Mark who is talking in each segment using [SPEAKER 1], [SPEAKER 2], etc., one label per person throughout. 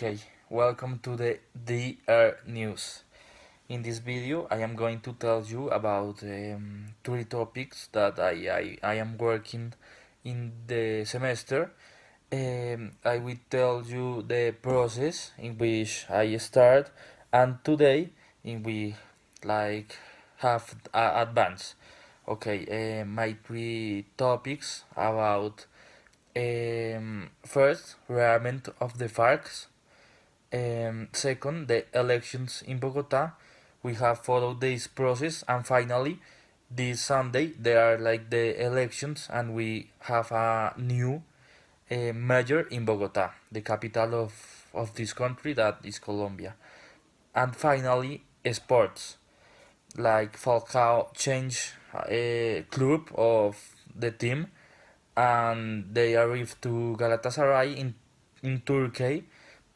[SPEAKER 1] Okay, welcome to the DR News. In this video, I am going to tell you about three topics that I am working in the semester. I will tell you the process in which I start and today in we like have advance. Okay, my three topics about first rearmament of the FARC. Second, the elections in Bogota. We have followed this process, and finally, this Sunday there are like the elections, and we have a new mayor in Bogota, the capital of this country that is Colombia. And finally, sports like Falcao changed a club of the team, and they arrived to Galatasaray in Turkey,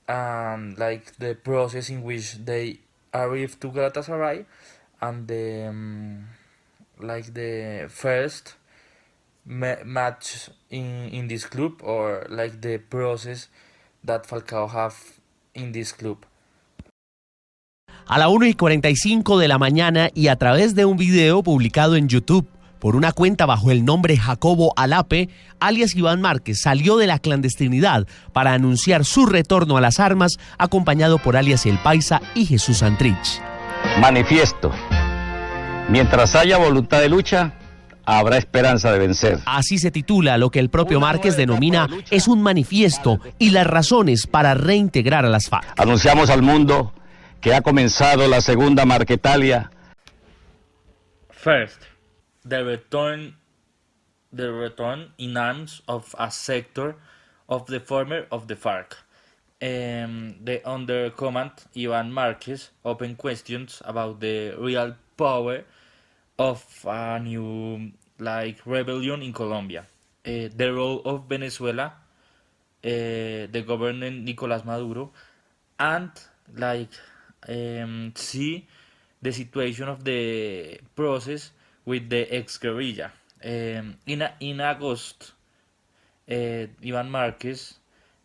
[SPEAKER 1] and like the process in which they arrived to Galatasaray and the like the first match in this club, or like the process that Falcao have in this club.
[SPEAKER 2] A la 1:45 de la mañana y a través de un video publicado en YouTube por una cuenta bajo el nombre Jacobo Alape, alias Iván Márquez salió de la clandestinidad para anunciar su retorno a las armas, acompañado por alias El Paisa y Jesús Santrich.
[SPEAKER 3] Manifiesto. Mientras haya voluntad de lucha, habrá esperanza de vencer.
[SPEAKER 2] Así se titula lo que el propio Márquez denomina es un manifiesto y las razones para reintegrar a las FARC.
[SPEAKER 3] Anunciamos al mundo que ha comenzado la segunda Marquetalia.
[SPEAKER 1] First, the return in arms of a sector of the former of the FARC. The under command Iván Márquez open questions about the real power of a new rebellion in Colombia. The role of Venezuela, the government Nicolás Maduro, and see the situation of the process with the ex-guerrilla. In August, Iván Márquez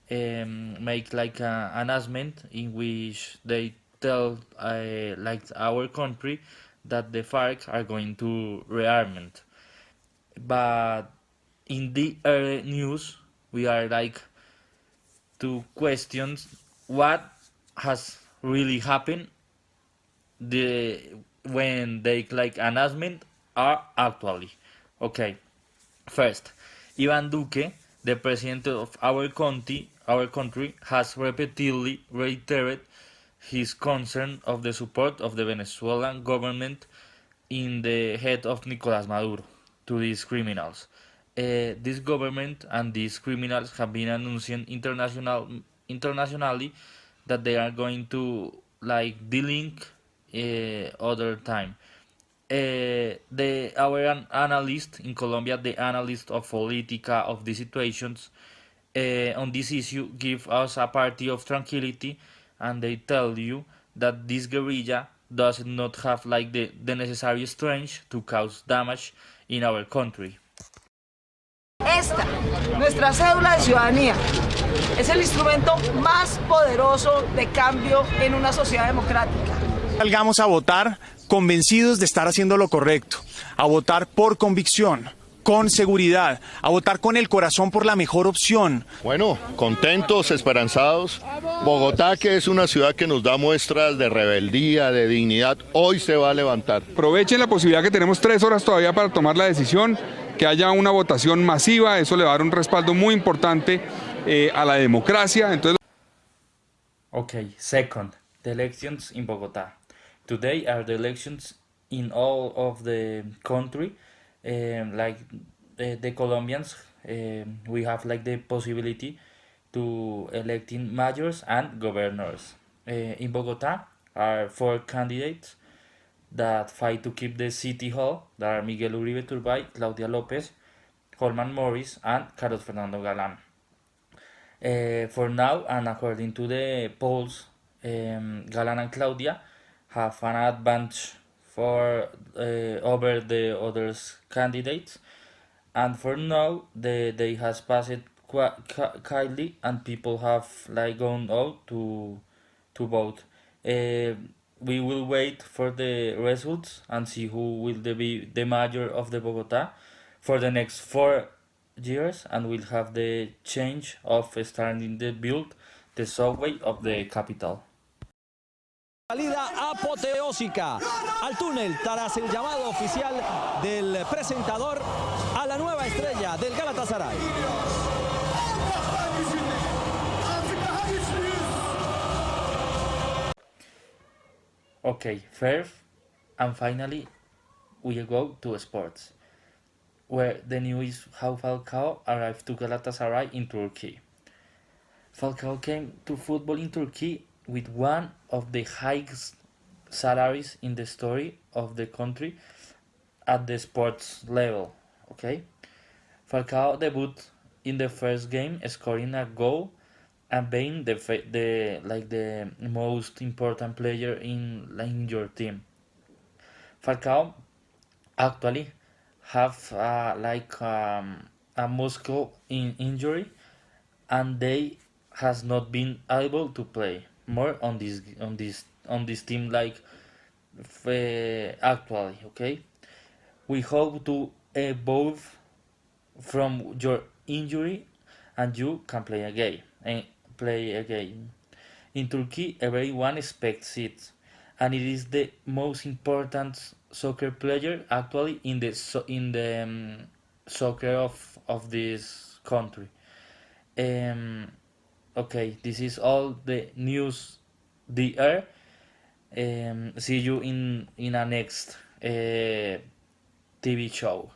[SPEAKER 1] make an announcement in which they tell our country that the FARC are going to rearmament. But in the news, we are to questions what has really happened when they announcement are actually. Okay, first, Iván Duque, the president of our country has repeatedly reiterated his concern of the support of the Venezuelan government in the head of Nicolás Maduro to these criminals. This government and these criminals have been announcing internationally that they are going to delink other time. Our analyst in Colombia, the analyst of Politica of the situations on this issue, give us a party of tranquility, and they tell you that this guerrilla does not have the necessary strength to cause damage in our country.
[SPEAKER 4] Esta, nuestra cédula de ciudadanía, es el instrumento más poderoso de cambio en una sociedad democrática.
[SPEAKER 5] Salgamos a votar convencidos de estar haciendo lo correcto, a votar por convicción, con seguridad, a votar con el corazón por la mejor opción.
[SPEAKER 6] Bueno, contentos, esperanzados. Bogotá, que es una ciudad que nos da muestras de rebeldía, de dignidad, hoy se va a levantar.
[SPEAKER 7] Aprovechen la posibilidad que tenemos 3 horas todavía para tomar la decisión, que haya una votación masiva, eso le va a dar un respaldo muy importante a la democracia. Entonces...
[SPEAKER 1] Okay, second, the elections in Bogotá. Today are the elections in all of the country. The Colombians, we have the possibility to electing mayors and governors. In Bogota are 4 candidates that fight to keep the city hall. That are Miguel Uribe Turbay, Claudia Lopez, Holman Morris, and Carlos Fernando Galán. For now, and according to the polls, Galán and Claudia have an advantage for over the other candidates, and for now they has passed kindly, and people have like gone out to vote. Uh, we will wait for the results and see who will be the mayor of the Bogota for the next 4 years, and we'll have the change of starting the build the subway of the capital.
[SPEAKER 8] Salida apoteósica al túnel tras el llamado oficial del presentador a la nueva estrella del Galatasaray.
[SPEAKER 1] Okay, first and finally, we go to sports, where the news is how Falcao arrived to Galatasaray in Turkey. Falcao came to football in Turkey with one of the highest salaries in the story of the country at the sports level. Okay, Falcao debuted in the first game, scoring a goal and being the most important player in your team. Falcao actually have a muscle injury, and they has not been able to play more on this team actually. Okay, we hope to evolve from your injury and you can play again. In Turkey, everyone expects it, and it is the most important soccer player actually in the soccer of this country. Um, okay, this is all the news. The air. See you in a next TV show.